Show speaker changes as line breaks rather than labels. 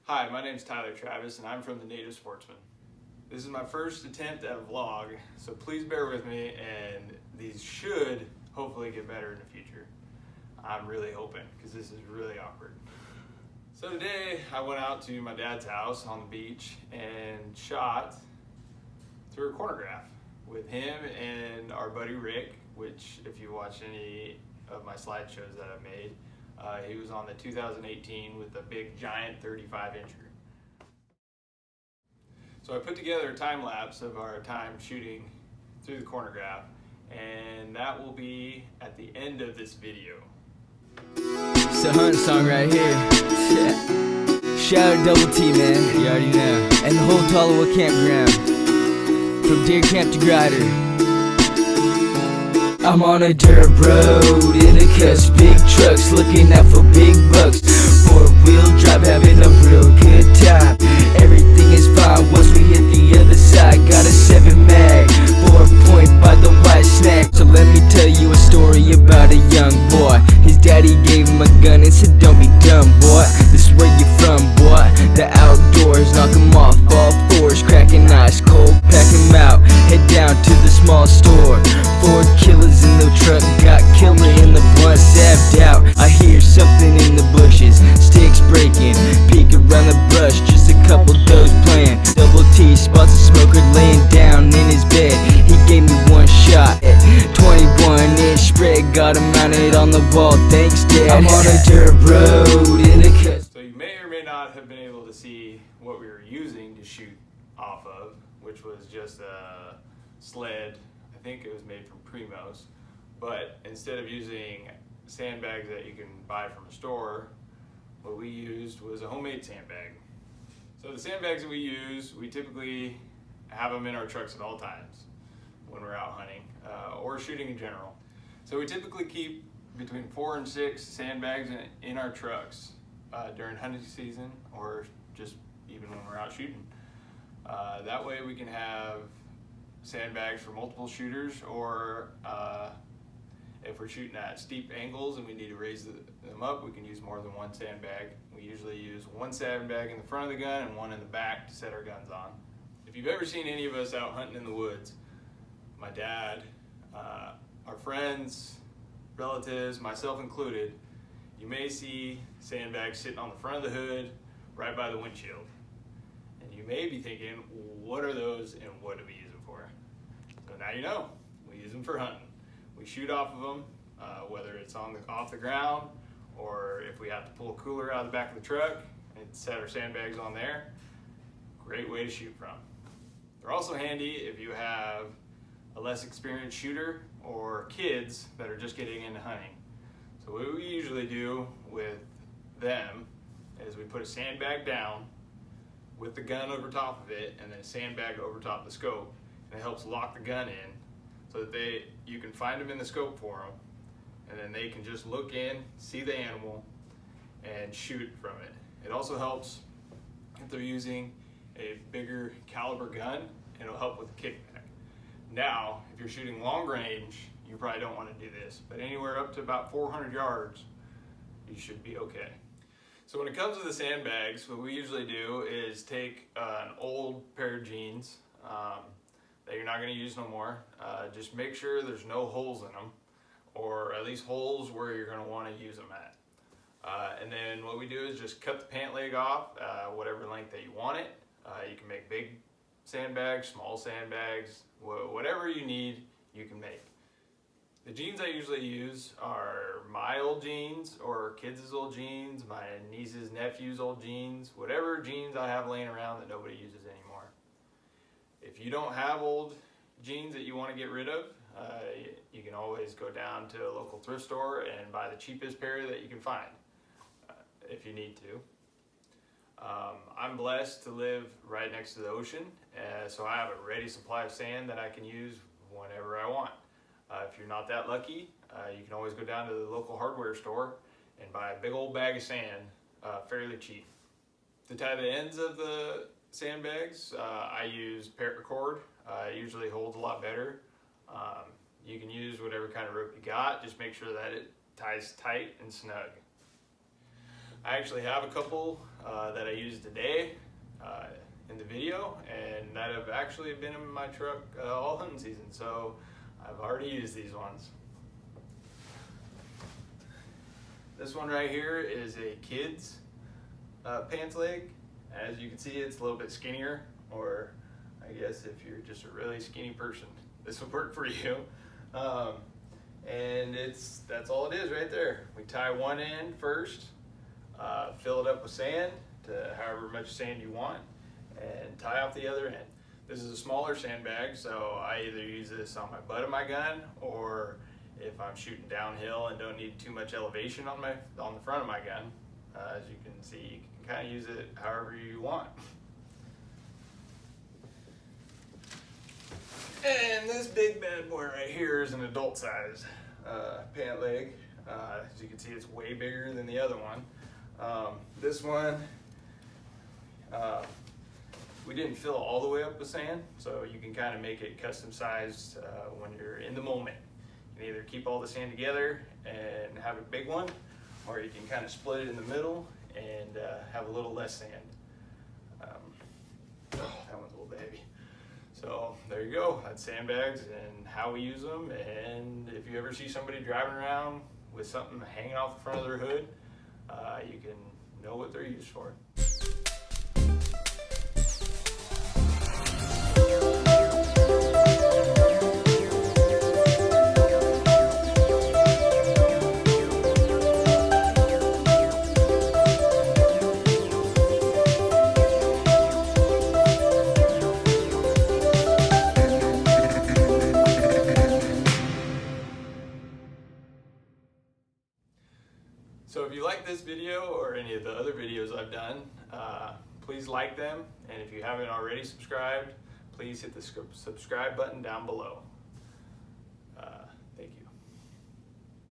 Hi, my name is Tyler Travis and I'm from the Native Sportsman. This is my first attempt at a vlog, so please bear with me, and these should hopefully get better in the future. I'm really hoping, because this is really awkward. So today I went out to my dad's house on the beach and shot through a chronograph with him and our buddy Rick, which if you watch any of my slideshows that I've made, he was on the 2018 with a big giant 35-incher. So I put together a time lapse of our time shooting through the chronograph, and that will be at the end of this video.
It's a hunting song right here. Shout out Double T, man. You already know. And the whole Tallawah campground. From deer camp to grider. I'm on a dirt road in a cuss, big trucks, looking out for big bucks. Four-wheel drive, having a real good time. Everything is fine once we hit the other side. Got a 7-mag, 4-point by the white snack. So let me tell you a story about a young boy. His daddy gave him a gun and said, don't be dumb, boy. This is where you from, boy. The outdoors, knock him off all fours, cracking ice cold, pack him out, head down to the small store. 4 killers in the truck, got killer in the blunt, zapped out. I hear something in the bushes, sticks breaking, peek around the brush, just a couple does playing. Double T spots a smoker laying down in his bed. He gave me one shot, 21-inch spread, got him mounted on the wall, thanks Dad. I'm on a dirt road in a cut.
So you may or may not have been able to see what we were using to shoot off of, which was just a sled. I think it was made from Primos, but instead of using sandbags that you can buy from a store, what we used was a homemade sandbag. So the sandbags that we use, we typically have them in our trucks at all times when we're out hunting or shooting in general. So we typically keep between 4 and 6 sandbags in our trucks during hunting season, or just even when we're out shooting. That way we can have sandbags for multiple shooters, or if we're shooting at steep angles and we need to raise them up, we can use more than one sandbag. We usually use one sandbag in the front of the gun and one in the back to set our guns on. If you've ever seen any of us out hunting in the woods, my dad, our friends, relatives, myself included, you may see sandbags sitting on the front of the hood right by the windshield. And you may be thinking, what are those and what do we use them for? So now you know, we use them for hunting. We shoot off of them, whether it's off the ground, or if we have to pull a cooler out of the back of the truck and set our sandbags on there. Great way to shoot from. They're also handy if you have a less experienced shooter or kids that are just getting into hunting. So what we usually do with them is we put a sandbag down with the gun over top of it, and then a sandbag over top of the scope, and it helps lock the gun in so that you can find them in the scope for them, and then they can just look in, see the animal, and shoot from it. It also helps if they're using a bigger caliber gun, and it'll help with the kickback. Now, if you're shooting long range, you probably don't want to do this, but anywhere up to about 400 yards, you should be okay. So when it comes to the sandbags, what we usually do is take an old pair of jeans that you're not going to use no more. Just make sure there's no holes in them, or at least holes where you're going to want to use them at. And then what we do is just cut the pant leg off, whatever length that you want it. You can make big sandbags, small sandbags, whatever you need, you can make. The jeans I usually use are my old jeans, or kids' old jeans, my niece's, nephew's old jeans, whatever jeans I have laying around that nobody uses anymore. If you don't have old jeans that you want to get rid of, you can always go down to a local thrift store and buy the cheapest pair that you can find, if you need to. I'm blessed to live right next to the ocean, so I have a ready supply of sand that I can use whenever I want. If you're not that lucky, you can always go down to the local hardware store and buy a big old bag of sand fairly cheap. To tie the ends of the sandbags, I use paracord. It usually holds a lot better. You can use whatever kind of rope you got, just make sure that it ties tight and snug. I actually have a couple that I used today in the video, and that have actually been in my truck all hunting season, so I've already used these ones. This one right here is a kid's pants leg. As you can see, it's a little bit skinnier, or I guess if you're just a really skinny person, this would work for you. And that's all it is right there. We tie one end first, fill it up with sand to however much sand you want, and tie off the other end. This is a smaller sandbag, so I either use this on my butt of my gun, or if I'm shooting downhill and don't need too much elevation on the front of my gun. As you can see, you can kind of use it however you want. And this big bad boy right here is an adult size pant leg. As you can see, it's way bigger than the other one. This one, we didn't fill all the way up with sand, so you can kind of make it custom sized when you're in the moment. You can either keep all the sand together and have a big one, or you can kind of split it in the middle and have a little less sand. That one's a little bit heavy. So there you go, that's sandbags and how we use them. And if you ever see somebody driving around with something hanging off the front of their hood, you can know what they're used for. So if you like this video or any of the other videos I've done, please like them. And if you haven't already subscribed, please hit the subscribe button down below.